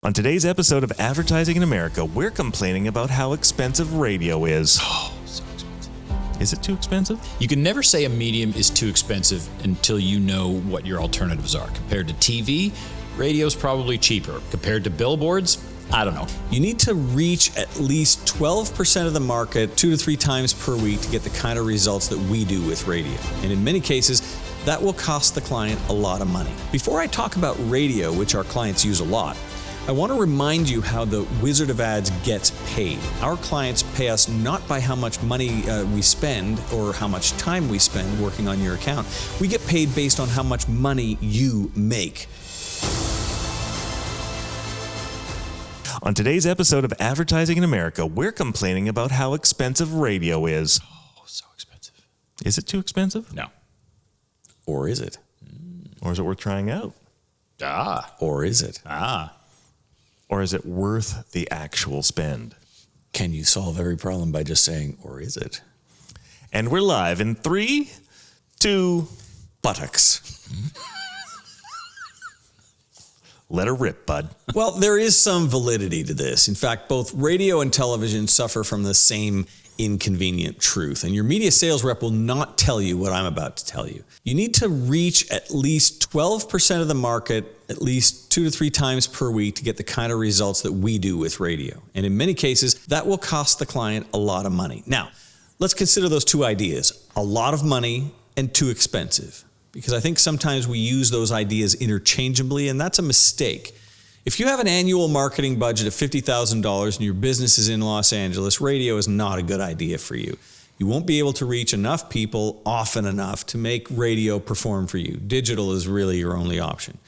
On today's episode of Advertising in America, we're complaining about how expensive radio is. Oh, so expensive. Is it too expensive? You can never say a medium is too expensive until you know what your alternatives are. Compared to TV, radio's probably cheaper. Compared to billboards, I don't know. You need to reach at least 12% of the market 2 to 3 times per week to get the kind of results that we do with radio. And in many cases, that will cost the client a lot of money. Before I talk about radio, which our clients use a lot, I want to remind you how the Wizard of Ads gets paid. Our clients pay us not by how much money we spend or how much time we spend working on your account. We get paid based on how much money you make. On today's episode of Advertising in America, we're complaining about how expensive radio is. Oh, so expensive. Is it too expensive? No. Or is it? Or is it worth trying out? Or is it? Or is it worth the actual spend? Can you solve every problem by just saying, or is it? And we're live in 3, 2, buttocks. Let her rip, bud. Well, there is some validity to this. In fact, both radio and television suffer from the same inconvenient truth, and your media sales rep will not tell you what I'm about to tell you. You need to reach at least 12% of the market at least 2 to 3 times per week to get the kind of results that we do with radio. And in many cases, that will cost the client a lot of money. Now, let's consider those two ideas, a lot of money and too expensive, because I think sometimes we use those ideas interchangeably, and that's a mistake. If you have an annual marketing budget of $50,000 and your business is in Los Angeles, radio is not a good idea for you. You won't be able to reach enough people often enough to make radio perform for you. Digital is really your only option.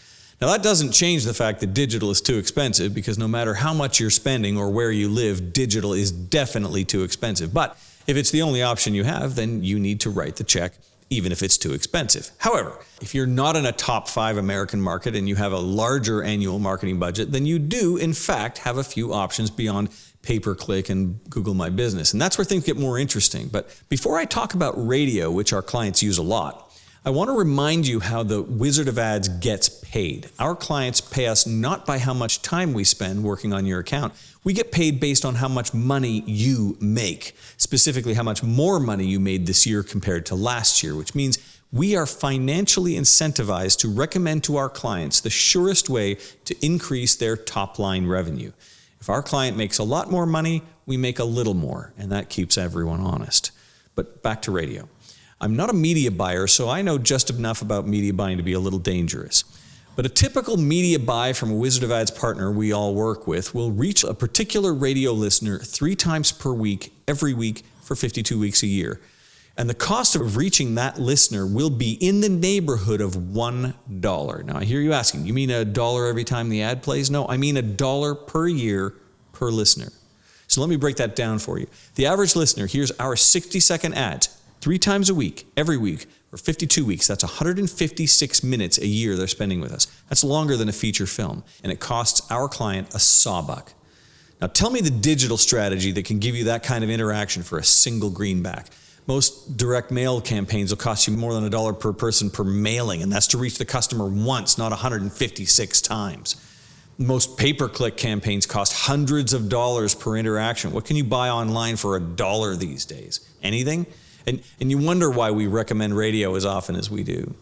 Now, that doesn't change the fact that digital is too expensive, because no matter how much you're spending or where you live, digital is definitely too expensive. But if it's the only option you have, then you need to write the check, even if it's too expensive. However, if you're not in a top 5 American market and you have a larger annual marketing budget, then you do, in fact, have a few options beyond pay-per-click and Google My Business. And that's where things get more interesting. But before I talk about radio, which our clients use a lot, I want to remind you how the Wizard of Ads gets paid. Our clients pay us not by how much time we spend working on your account. We get paid based on how much money you make, specifically how much more money you made this year compared to last year, which means we are financially incentivized to recommend to our clients the surest way to increase their top-line revenue. If our client makes a lot more money, we make a little more, and that keeps everyone honest. But back to radio. I'm not a media buyer, so I know just enough about media buying to be a little dangerous. But a typical media buy from a Wizard of Ads partner we all work with will reach a particular radio listener 3 times per week, every week, for 52 weeks a year. And the cost of reaching that listener will be in the neighborhood of $1. Now, I hear you asking, you mean $1 every time the ad plays? No, I mean $1 per year per listener. So let me break that down for you. The average listener hears our 60-second ads 3 times a week, every week, for 52 weeks. That's 156 minutes a year they're spending with us. That's longer than a feature film, and it costs our client a sawbuck. Now tell me the digital strategy that can give you that kind of interaction for a single greenback. Most direct mail campaigns will cost you more than $1 per person per mailing, and that's to reach the customer once, not 156 times. Most pay-per-click campaigns cost hundreds of dollars per interaction. What can you buy online for $1 these days? Anything? And you wonder why we recommend radio as often as we do.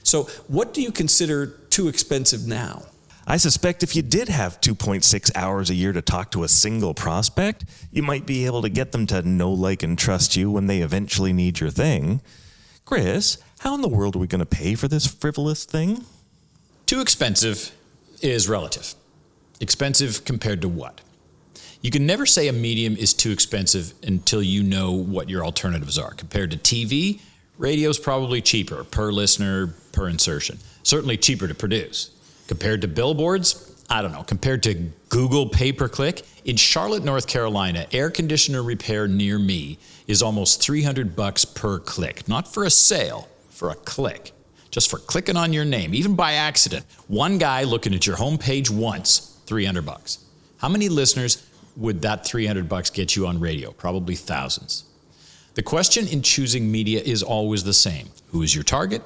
So what do you consider too expensive now? I suspect if you did have 2.6 hours a year to talk to a single prospect, you might be able to get them to know, like, and trust you when they eventually need your thing. Chris, how in the world are we going to pay for this frivolous thing? Too expensive is relative. Expensive compared to what? You can never say a medium is too expensive until you know what your alternatives are. Compared to TV, radio's probably cheaper per listener, per insertion. Certainly cheaper to produce. Compared to billboards, I don't know. Compared to Google pay-per-click, in Charlotte, North Carolina, air conditioner repair near me is almost $300 per click. Not for a sale, for a click. Just for clicking on your name, even by accident. One guy looking at your homepage once, $300. How many listeners would that $300 get you on radio? Probably thousands. The question in choosing media is always the same. Who is your target?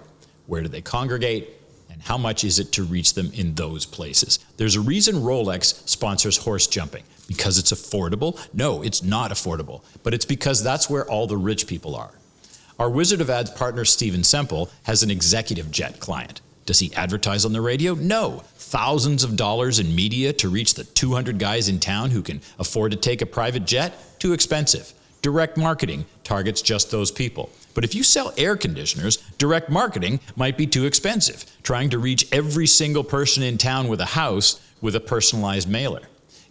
Where do they congregate? and how much is it to reach them in those places. There's a reason Rolex sponsors horse jumping. Because it's affordable? No, it's not affordable, but it's because that's where all the rich people are. Our Wizard of Ads partner, Steven Semple, has an executive jet client. Does he advertise on the radio? No. Thousands of dollars in media to reach the 200 guys in town who can afford to take a private jet? Too expensive. Direct marketing targets just those people. But if you sell air conditioners, direct marketing might be too expensive, trying to reach every single person in town with a house with a personalized mailer.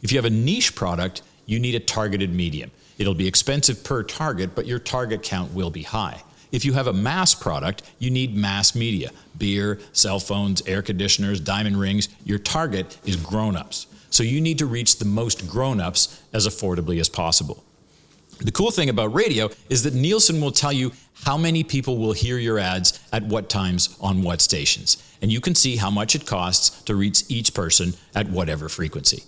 If you have a niche product, you need a targeted medium. It'll be expensive per target, but your target count will be high. If you have a mass product, you need mass media. Beer, cell phones, air conditioners, diamond rings. Your target is grown-ups. So you need to reach the most grown-ups as affordably as possible. The cool thing about radio is that Nielsen will tell you how many people will hear your ads at what times on what stations. And you can see how much it costs to reach each person at whatever frequency.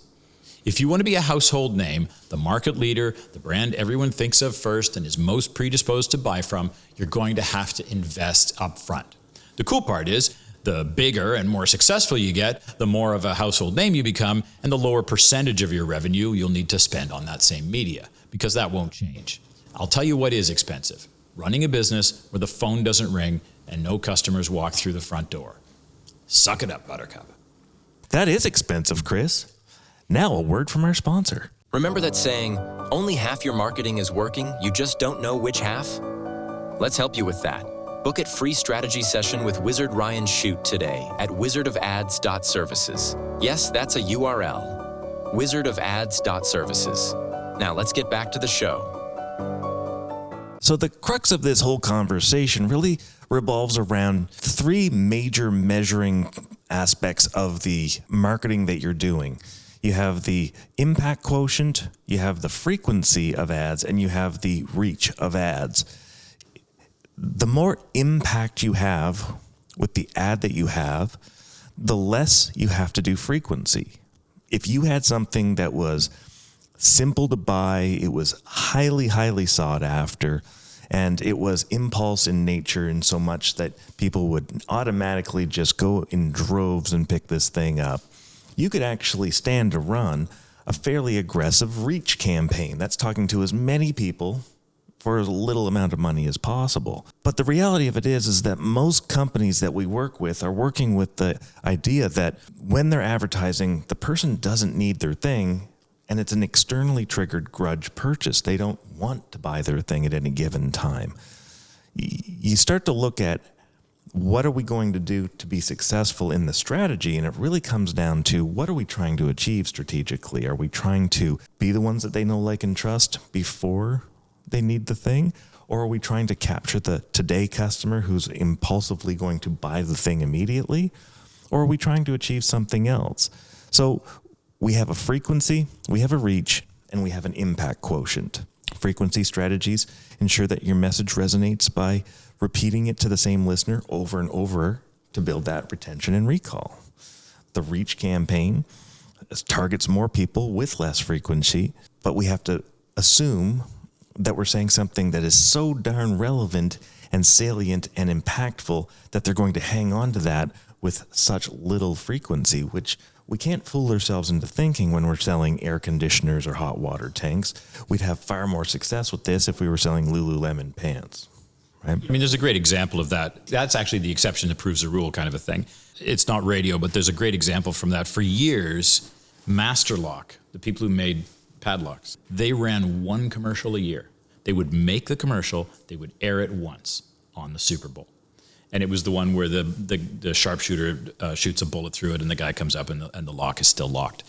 If you want to be a household name, the market leader, the brand everyone thinks of first and is most predisposed to buy from, you're going to have to invest up front. The cool part is, the bigger and more successful you get, the more of a household name you become, and the lower percentage of your revenue you'll need to spend on that same media, because that won't change. I'll tell you what is expensive: running a business where the phone doesn't ring and no customers walk through the front door. Suck it up, Buttercup. That is expensive, Chris. Now a word from our sponsor. Remember that saying, only half your marketing is working, you just don't know which half? Let's help you with that. Book a free strategy session with Wizard Ryan Shute today at wizardofads.services. Yes, that's a URL, wizardofads.services. Now let's get back to the show. So the crux of this whole conversation really revolves around three major measuring aspects of the marketing that you're doing. You have the impact quotient, you have the frequency of ads, and you have the reach of ads. The more impact you have with the ad that you have, the less you have to do frequency. If you had something that was simple to buy, it was highly, highly sought after, and it was impulse in nature in so much that people would automatically just go in droves and pick this thing up, you could actually stand to run a fairly aggressive reach campaign. That's talking to as many people for as little amount of money as possible. But the reality of it is that most companies that we work with are working with the idea that when they're advertising, the person doesn't need their thing, and it's an externally triggered grudge purchase. They don't want to buy their thing at any given time. You start to look at what are we going to do to be successful in the strategy? And it really comes down to, what are we trying to achieve strategically? Are we trying to be the ones that they know, like, and trust before they need the thing? Or are we trying to capture the today customer who's impulsively going to buy the thing immediately? Or are we trying to achieve something else? So we have a frequency, we have a reach, and we have an impact quotient. Frequency strategies ensure that your message resonates by repeating it to the same listener over and over to build that retention and recall. The reach campaign targets more people with less frequency, but we have to assume that we're saying something that is so darn relevant and salient and impactful that they're going to hang on to that with such little frequency, which we can't fool ourselves into thinking when we're selling air conditioners or hot water tanks. We'd have far more success with this if we were selling Lululemon pants. Right? I mean, there's a great example of that. That's actually the exception that proves the rule kind of a thing. It's not radio, but there's a great example from that. For years, Master Lock, the people who made padlocks, they ran one commercial a year. They would make the commercial, they would air it once on the Super Bowl. And it was the one where the sharpshooter shoots a bullet through it and the guy comes up and the lock is still locked.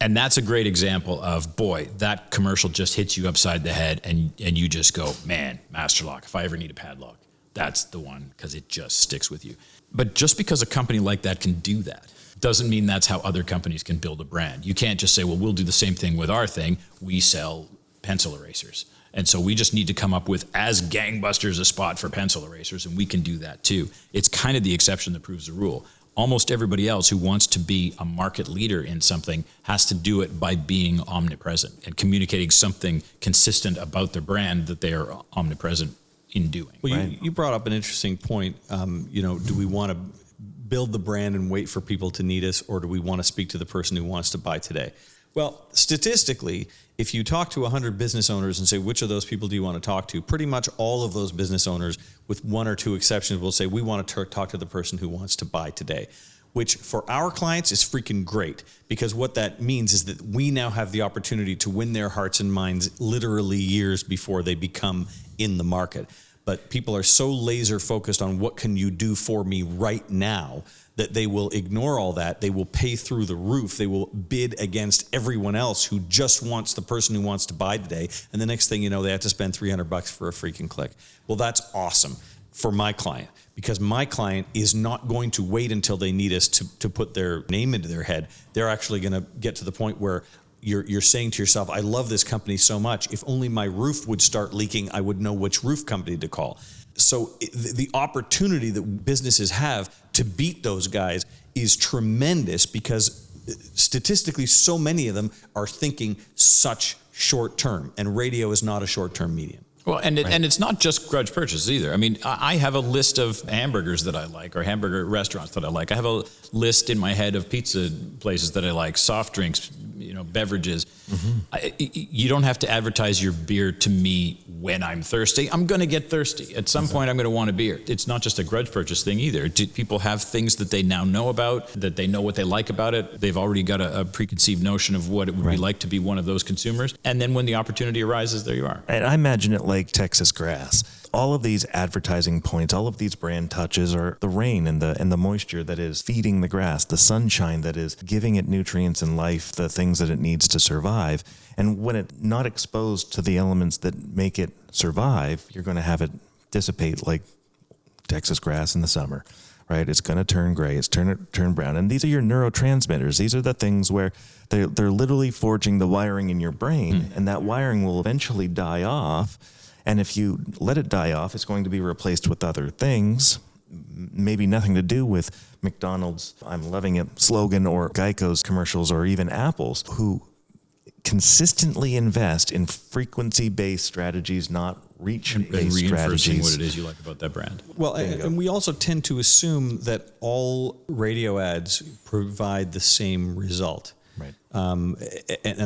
And that's a great example of, boy, that commercial just hits you upside the head and you just go, man, Master Lock, if I ever need a padlock, that's the one, because it just sticks with you. But just because a company like that can do that doesn't mean that's how other companies can build a brand. You can't just say, well, we'll do the same thing with our thing. We sell pencil erasers. And so we just need to come up with as gangbusters a spot for pencil erasers, and we can do that too. It's kind of the exception that proves the rule. Almost everybody else who wants to be a market leader in something has to do it by being omnipresent and communicating something consistent about their brand that they are omnipresent in doing. Well, right? you brought up an interesting point. Do we want to build the brand and wait for people to need us, or do we want to speak to the person who wants to buy today? Well, statistically, if you talk to 100 business owners and say, which of those people do you want to talk to? Pretty much all of those business owners, with one or two exceptions, will say, we want to talk to the person who wants to buy today, which for our clients is freaking great, because what that means is that we now have the opportunity to win their hearts and minds literally years before they become in the market. But people are so laser focused on what can you do for me right now that they will ignore all that. They will pay through the roof. They will bid against everyone else who just wants the person who wants to buy today. And the next thing you know, they have to spend $300 for a freaking click. Well, that's awesome for my client, because my client is not going to wait until they need us to put their name into their head. They're actually going to get to the point where you're saying to yourself, I love this company so much. If only my roof would start leaking, I would know which roof company to call. So the opportunity that businesses have to beat those guys is tremendous, because statistically, so many of them are thinking such short term, and radio is not a short term medium. Well, and it's not just grudge purchases either. I mean, I have a list of hamburgers that I like, or hamburger restaurants that I like. I have a list in my head of pizza places that I like, soft drinks, beverages. You don't have to advertise your beer to me when I'm thirsty. I'm going to get thirsty. At some point, I'm going to want a beer. It's not just a grudge purchase thing either. People have things that they now know about, that they know what they like about it. They've already got a preconceived notion of what it would be like to be one of those consumers. And then when the opportunity arises, there you are. And I imagine it like Texas grass. All of these advertising points, all of these brand touches are the rain and the moisture that is feeding the grass, the sunshine that is giving it nutrients and life, the things that it needs to survive. And when it's not exposed to the elements that make it survive, you're going to have it dissipate like Texas grass in the summer, right? It's going to turn gray, it's turn brown. And these are your neurotransmitters. These are the things where they're literally forging the wiring in your brain, and that wiring will eventually die off. And if you let it die off, it's going to be replaced with other things, maybe nothing to do with McDonald's "I'm loving it" slogan, or Geico's commercials, or even Apple's, who consistently invest in frequency-based strategies, not reach-based strategies. What it is you like about that brand. Well, and we also tend to assume that all radio ads provide the same result. Right. And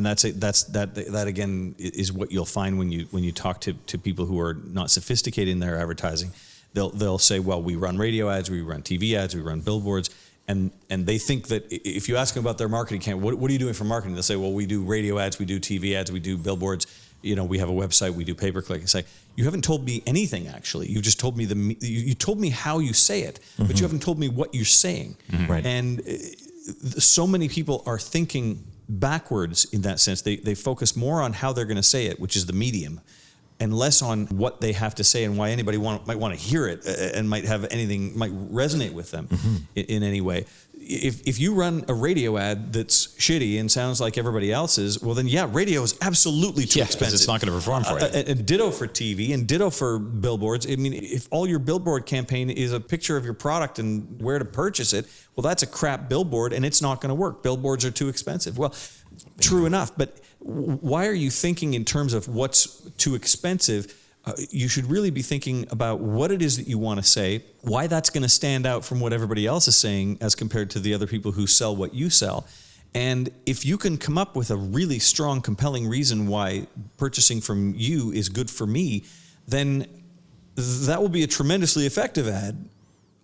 that again is what you'll find when you talk to people who are not sophisticated in their advertising. They'll say, well, we run radio ads, we run TV ads, we run billboards, and they think that if you ask them about their marketing campaign, what are you doing for marketing? They'll say, well, we do radio ads, we do TV ads, we do billboards. We have a website, we do pay-per-click. And say, you haven't told me anything actually. You just told me you told me how you say it, but you haven't told me what you're saying. Right. And so many people are thinking backwards in that sense. They focus more on how they're going to say it, which is the medium, and less on what they have to say and why anybody might want to hear it and might resonate with them in any way. If you run a radio ad that's shitty and sounds like everybody else's, well then radio is absolutely too expensive. It's not going to perform for you. And ditto for TV and ditto for billboards. I mean, if all your billboard campaign is a picture of your product and where to purchase it, well, that's a crap billboard and it's not going to work. Billboards are too expensive. Well, true enough, but why are you thinking in terms of what's too expensive? You should really be thinking about what it is that you want to say, why that's going to stand out from what everybody else is saying as compared to the other people who sell what you sell. And if you can come up with a really strong, compelling reason why purchasing from you is good for me, then that will be a tremendously effective ad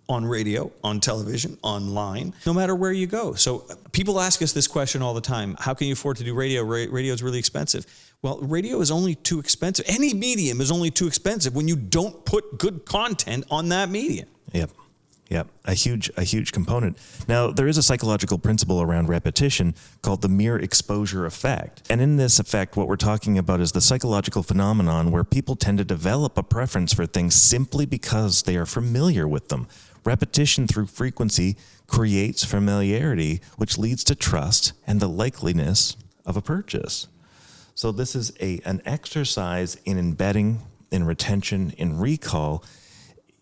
on radio, on television, online, no matter where you go. So people ask us this question all the time. How can you afford to do radio? Radio is really expensive. Well, radio is only too expensive. Any medium is only too expensive when you don't put good content on that medium. Yep. A huge component. Now, there is a psychological principle around repetition called the mere exposure effect. And in this effect, what we're talking about is the psychological phenomenon where people tend to develop a preference for things simply because they are familiar with them. Repetition through frequency creates familiarity, which leads to trust and the likeliness of a purchase. So this is an exercise in embedding, in retention, in recall.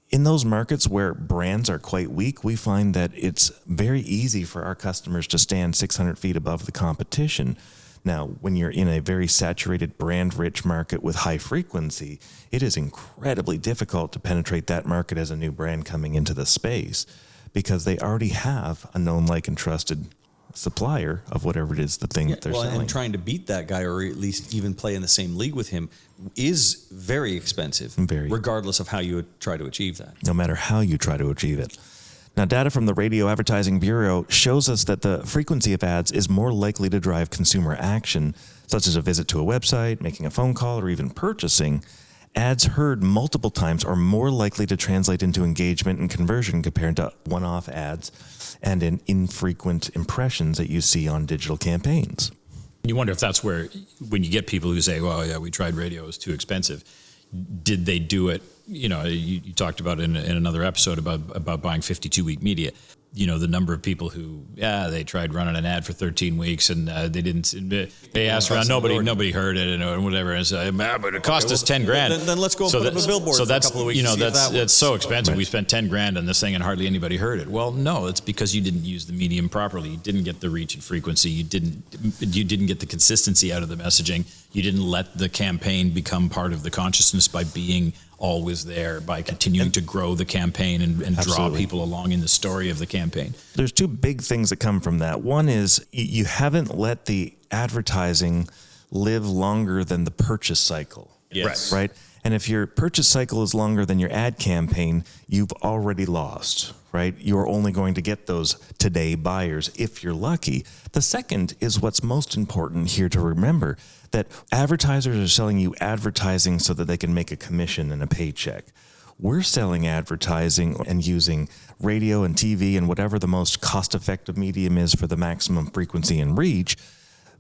In those markets where brands are quite weak, we find that it's very easy for our customers to stand 600 feet above the competition. Now, when you're in a very saturated, brand-rich market with high frequency, it is incredibly difficult to penetrate that market as a new brand coming into the space. because they already have a known, like, and trusted supplier of whatever it is, the thing that they're selling. And trying to beat that guy, or at least even play in the same league with him, is very expensive, regardless of how you would try to achieve that. No matter how you try to achieve it. Now, data from the Radio Advertising Bureau shows us that the frequency of ads is more likely to drive consumer action, such as a visit to a website, making a phone call, or even purchasing. Ads heard multiple times are more likely to translate into engagement and conversion compared to one-off ads and in infrequent impressions that you see on digital campaigns. You wonder if that's where, when you get people who say, well, yeah, we tried radio, it was too expensive. Did they do it? You know, you talked about in another episode about buying 52-week media. You know, the number of people who, they tried running an ad for 13 weeks and they didn't, they asked around, nobody heard it and whatever. And so, but it cost us 10 grand. Then let's go and put up a billboard for a couple of weeks. You know, that's so expensive. Right. We spent 10 grand on this thing and hardly anybody heard it. Well, no, it's because you didn't use the medium properly. You didn't get the reach and frequency. You didn't get the consistency out of the messaging. You didn't let the campaign become part of the consciousness by being always there, by continuing to grow the campaign and draw people along in the story of the campaign. There's two big things that come from that. One is you haven't let the advertising live longer than the purchase cycle. Yes. Right? And if your purchase cycle is longer than your ad campaign, you've already lost, right? You're only going to get those today buyers if you're lucky. The second is what's most important here to remember, that advertisers are selling you advertising so that they can make a commission and a paycheck. We're selling advertising and using radio and TV and whatever the most cost-effective medium is for the maximum frequency and reach,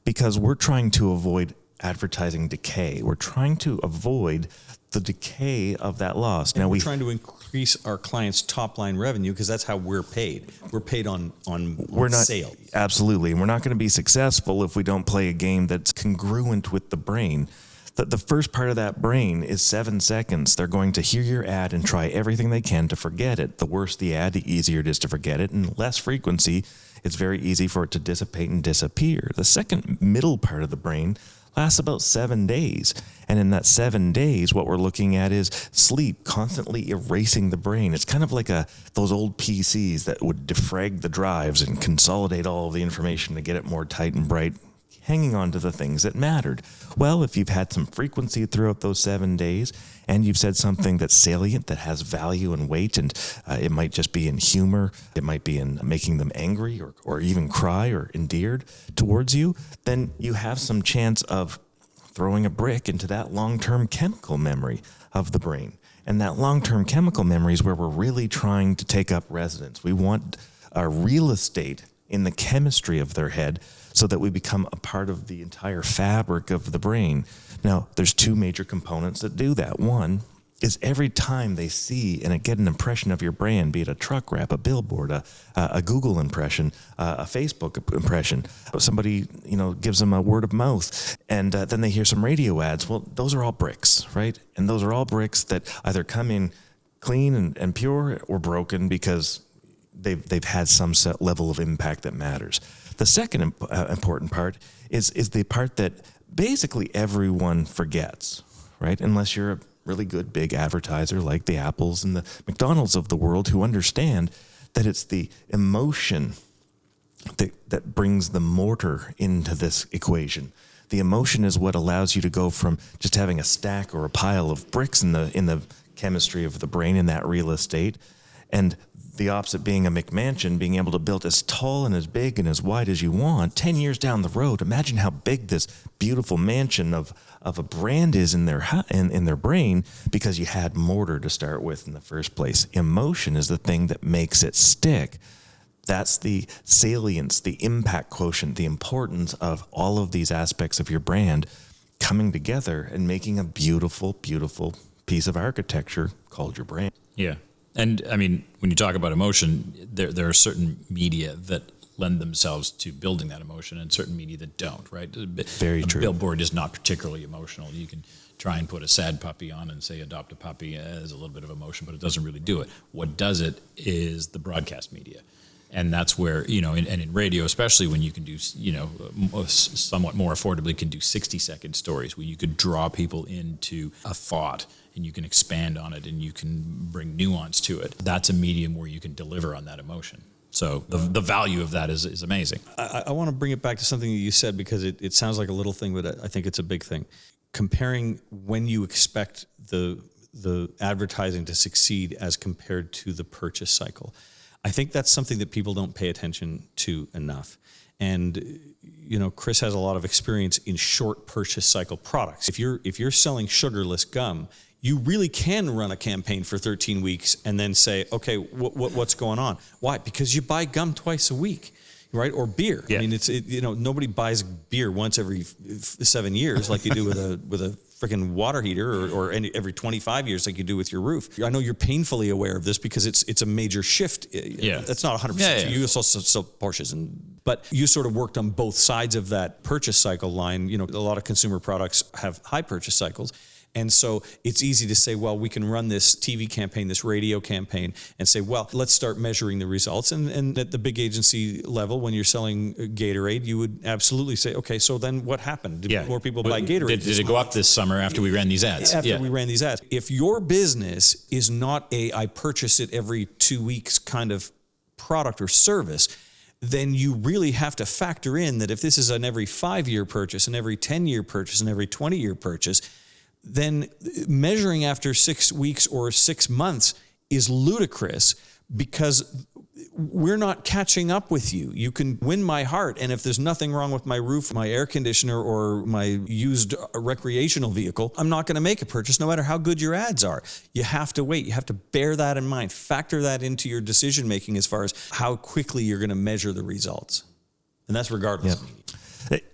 because we're trying to avoid advertising decay. We're trying to avoid the decay of that loss. Now we're trying to increase our clients' top line revenue because that's how we're paid. We're paid on sale. Absolutely. And we're not going to be successful if we don't play a game that's congruent with the brain. The first part of that brain is 7 seconds. They're going to hear your ad and try everything they can to forget it. The worse the ad, the easier it is to forget it, and less frequency, it's very easy for it to dissipate and disappear. The second middle part of the brain lasts about 7 days. And in that 7 days, what we're looking at is sleep, constantly erasing the brain. It's kind of like those old PCs that would defrag the drives and consolidate all of the information to get it more tight and bright, hanging on to the things that mattered. Well, if you've had some frequency throughout those 7 days, and you've said something that's salient, that has value and weight, and it might just be in humor, it might be in making them angry or even cry or endeared towards you, then you have some chance of throwing a brick into that long-term chemical memory of the brain. And that long-term chemical memory is where we're really trying to take up residence. We want our real estate in the chemistry of their head so that we become a part of the entire fabric of the brain. Now, there's two major components that do that. One is every time they see and get an impression of your brand, be it a truck wrap, a billboard, a Google impression, a Facebook impression, somebody gives them a word of mouth, and then they hear some radio ads. Well, those are all bricks, right? And those are all bricks that either come in clean and pure or broken because they've had some set level of impact that matters. The second important part is the part that basically everyone forgets, right? Unless you're a really good big advertiser like the Apples and the McDonald's of the world who understand that it's the emotion that brings the mortar into this equation. The emotion is what allows you to go from just having a stack or a pile of bricks in the chemistry of the brain in that real estate, and the opposite being a McMansion, being able to build as tall and as big and as wide as you want. 10 years down the road, imagine how big this beautiful mansion of a brand is in their brain because you had mortar to start with in the first place. Emotion is the thing that makes it stick. That's the salience, the impact quotient, the importance of all of these aspects of your brand coming together and making a beautiful, beautiful piece of architecture called your brand. Yeah. And I mean, when you talk about emotion, there are certain media that lend themselves to building that emotion and certain media that don't, right? Very true. A billboard is not particularly emotional. You can try and put a sad puppy on and say adopt a puppy as a little bit of emotion, but it doesn't really do it. What does it is the broadcast media. And that's where, and in radio, especially when you can do, somewhat more affordably, can do 60-second stories where you could draw people into a thought and you can expand on it and you can bring nuance to it. That's a medium where you can deliver on that emotion. So the value of that is amazing. I want to bring it back to something that you said, because it sounds like a little thing, but I think it's a big thing. Comparing when you expect the advertising to succeed as compared to the purchase cycle. I think that's something that people don't pay attention to enough. And Chris has a lot of experience in short purchase cycle products. If you're selling sugarless gum, you really can run a campaign for 13 weeks and then say, okay, what's going on? Why? Because you buy gum twice a week, right? Or beer. Yeah. I mean, nobody buys beer once every 7 years like you do with a freaking water heater, or every 25 years like you do with your roof. I know you're painfully aware of this because it's a major shift. Yeah. That's not 100%. Yeah. You also sell Porsches, but you sort of worked on both sides of that purchase cycle line. A lot of consumer products have high purchase cycles. And so it's easy to say, well, we can run this TV campaign, this radio campaign, and say, well, let's start measuring the results. And at the big agency level, when you're selling Gatorade, you would absolutely say, okay, so then what happened? Did more people buy Gatorade? Did it go up this summer after we ran these ads? After we ran these ads. If your business is not I purchase it every 2 weeks kind of product or service, then you really have to factor in that if this is an every 5-year purchase, and every 10-year purchase, and every 20-year purchase, then measuring after 6 weeks or 6 months is ludicrous, because we're not catching up with you. You can win my heart, and if there's nothing wrong with my roof, my air conditioner, or my used recreational vehicle, I'm not going to make a purchase no matter how good your ads are. You have to wait. You have to bear that in mind. Factor that into your decision making as far as how quickly you're going to measure the results. And that's regardless of media.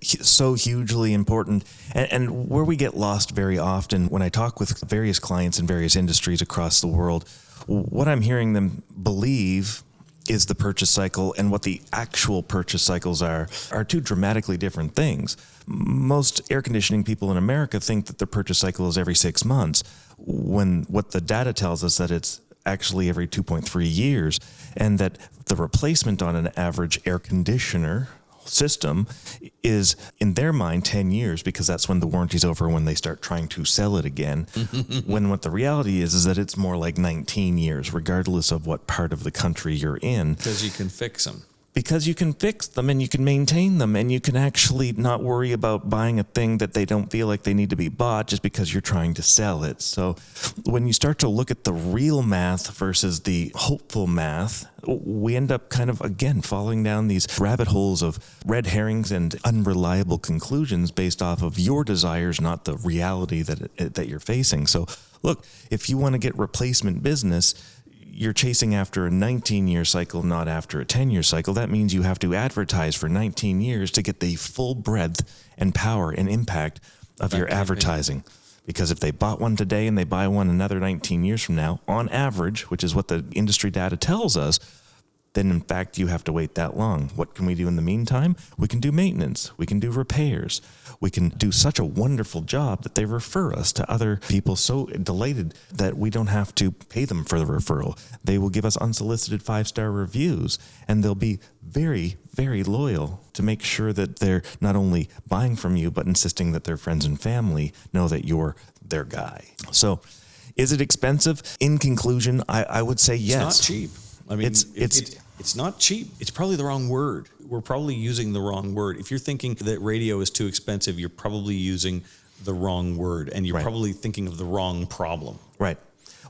So hugely important. And where we get lost very often when I talk with various clients in various industries across the world, what I'm hearing them believe is the purchase cycle and what the actual purchase cycles are two dramatically different things. Most air conditioning people in America think that their purchase cycle is every 6 months, when what the data tells us that it's actually every 2.3 years, and that the replacement on an average air conditioner system is, in their mind, 10 years, because that's when the warranty's over, when they start trying to sell it again. When what the reality is that it's more like 19 years, regardless of what part of the country you're in. Because you can fix them. Because you can fix them and you can maintain them, and you can actually not worry about buying a thing that they don't feel like they need to be bought just because you're trying to sell it. So when you start to look at the real math versus the hopeful math, we end up kind of, again, falling down these rabbit holes of red herrings and unreliable conclusions based off of your desires, not the reality that you're facing. So look, if you want to get replacement business, you're chasing after a 19-year cycle, not after a 10-year cycle. That means you have to advertise for 19 years to get the full breadth and power and impact of your advertising. Because if they bought one today and they buy one another 19 years from now, on average, which is what the industry data tells us, then in fact you have to wait that long. What can we do in the meantime? We can do maintenance. We can do repairs. We can do such a wonderful job that they refer us to other people, so delighted that we don't have to pay them for the referral. They will give us unsolicited 5-star reviews, and they'll be very, very loyal to make sure that they're not only buying from you, but insisting that their friends and family know that you're their guy. So is it expensive? In conclusion, I would say yes. It's not cheap. I mean, it's not cheap. It's probably the wrong word. We're probably using the wrong word. If you're thinking that radio is too expensive, you're probably using the wrong word, and you're probably thinking of the wrong problem. Right.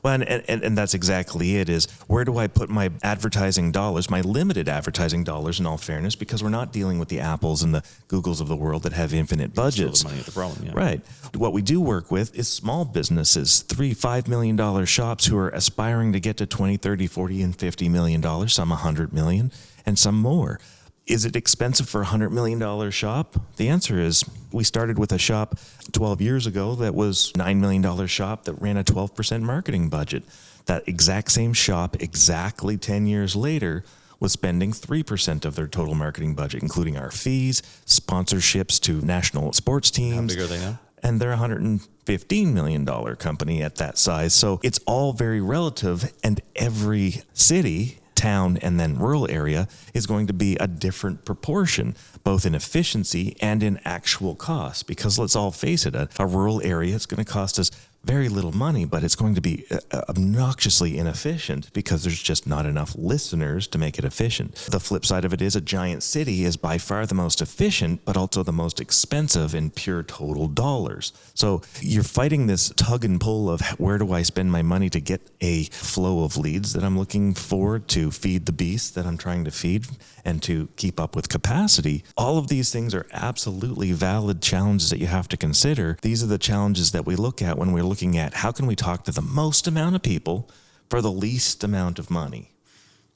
Well, and that's exactly it, is where do I put my advertising dollars, my limited advertising dollars, in all fairness, because we're not dealing with the Apples and the Googles of the world that have infinite budgets. Throw the money at the problem, yeah. Right. What we do work with is small businesses, $3-5 million shops who are aspiring to get to $20, $30, $40, and $50 million, some $100 million, and some more. Is it expensive for a $100 million shop? The answer is, we started with a shop 12 years ago that was $9 million shop that ran a 12% marketing budget. That exact same shop, exactly 10 years later, was spending 3% of their total marketing budget, including our fees, sponsorships to national sports teams. How big are they now? And they're a $115 million company at that size. So it's all very relative, and every city town and then rural area is going to be a different proportion, both in efficiency and in actual cost. Because let's all face it, a rural area is going to cost us very little money, but it's going to be obnoxiously inefficient because there's just not enough listeners to make it efficient. The flip side of it is a giant city is by far the most efficient, but also the most expensive in pure total dollars. So you're fighting this tug and pull of where do I spend my money to get a flow of leads that I'm looking for to feed the beast that I'm trying to feed and to keep up with capacity. All of these things are absolutely valid challenges that you have to consider. These are the challenges that we look at when we're looking at how can we talk to the most amount of people for the least amount of money,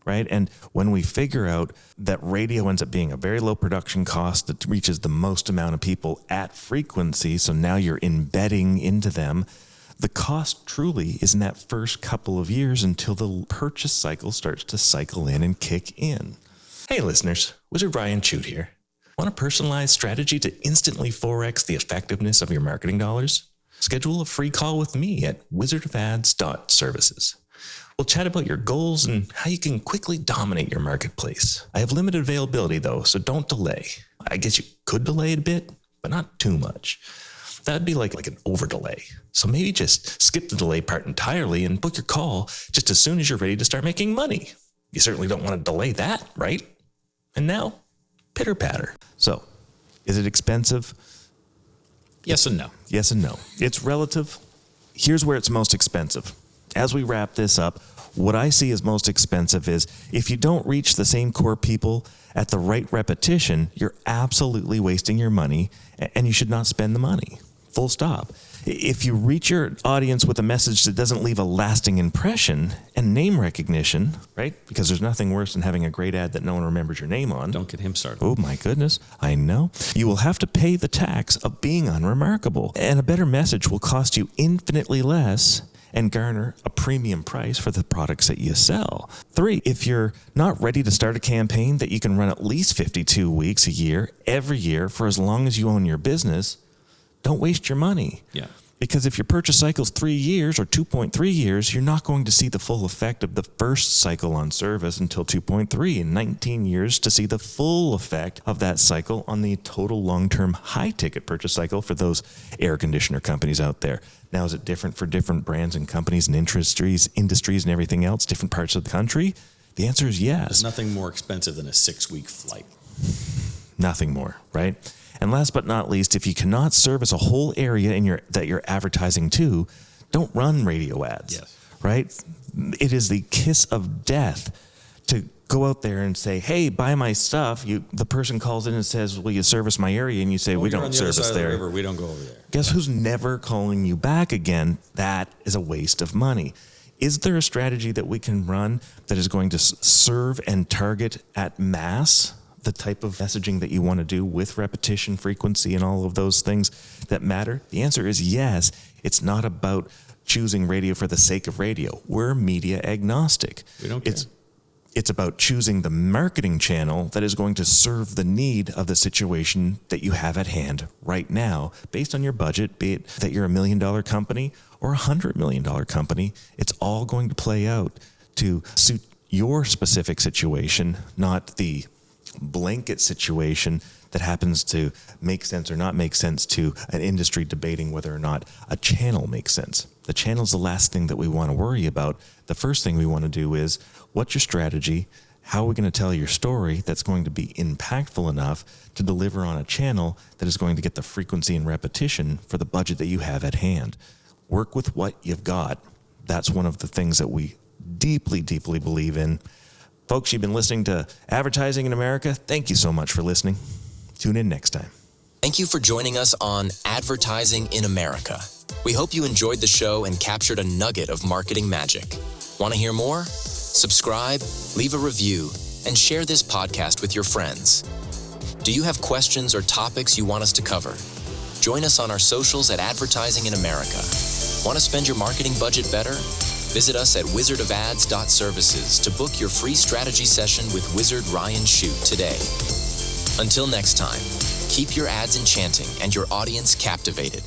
right? And when we figure out that radio ends up being a very low production cost that reaches the most amount of people at frequency, so now you're embedding into them, the cost truly is in that first couple of years until the purchase cycle starts to cycle in and kick in. Hey listeners, Wizard Ryan Chute here. Want a personalized strategy to instantly 4x the effectiveness of your marketing dollars? Schedule a free call with me at wizardofads.services. We'll chat about your goals and how you can quickly dominate your marketplace. I have limited availability though, so don't delay. I guess you could delay it a bit, but not too much. That'd be like an over delay. So maybe just skip the delay part entirely and book your call just as soon as you're ready to start making money. You certainly don't want to delay that, right? And now, pitter patter. So, is it expensive? Yes and no. Yes and no. It's relative. Here's where it's most expensive. As we wrap this up, what I see as most expensive is if you don't reach the same core people at the right repetition, you're absolutely wasting your money and you should not spend the money. Full stop. If you reach your audience with a message that doesn't leave a lasting impression and name recognition, right? Because there's nothing worse than having a great ad that no one remembers your name on. Don't get him started. Oh my goodness, I know. You will have to pay the tax of being unremarkable. And a better message will cost you infinitely less and garner a premium price for the products that you sell. 3, if you're not ready to start a campaign that you can run at least 52 weeks a year, every year for as long as you own your business, don't waste your money. Yeah. Because if your purchase cycle's 3 years or 2.3 years, you're not going to see the full effect of the first cycle on service until 2.3 and 19 years to see the full effect of that cycle on the total long-term high-ticket purchase cycle for those air conditioner companies out there. Now, is it different for different brands and companies and industries and everything else, different parts of the country? The answer is yes. There's nothing more expensive than a 6-week flight. Nothing more, right? And last but not least, if you cannot service a whole area that you're advertising to, don't run radio ads, Yes. right? It is the kiss of death to go out there and say, hey, buy my stuff. The person calls in and says, will you service my area? And you say, we don't service there. River, we don't go over there. Guess who's never calling you back again? That is a waste of money. Is there a strategy that we can run that is going to serve and target at mass the type of messaging that you want to do with repetition, frequency, and all of those things that matter? The answer is yes. It's not about choosing radio for the sake of radio. We're media agnostic. We don't care. It's about choosing the marketing channel that is going to serve the need of the situation that you have at hand right now, based on your budget, be it that you're $1 million company or $100 million company. It's all going to play out to suit your specific situation, not the blanket situation that happens to make sense or not make sense to an industry debating whether or not a channel makes sense. The channel's the last thing that we want to worry about. The first thing we want to do is, what's your strategy? How are we going to tell your story that's going to be impactful enough to deliver on a channel that is going to get the frequency and repetition for the budget that you have at hand? Work with what you've got. That's one of the things that we deeply, deeply believe in. Folks, you've been listening to Advertising in America. Thank you so much for listening. Tune in next time. Thank you for joining us on Advertising in America. We hope you enjoyed the show and captured a nugget of marketing magic. Want to hear more? Subscribe, leave a review, and share this podcast with your friends. Do you have questions or topics you want us to cover? Join us on our socials at Advertising in America. Want to spend your marketing budget better? Visit us at wizardofads.services to book your free strategy session with Wizard Ryan Chute today. Until next time, keep your ads enchanting and your audience captivated.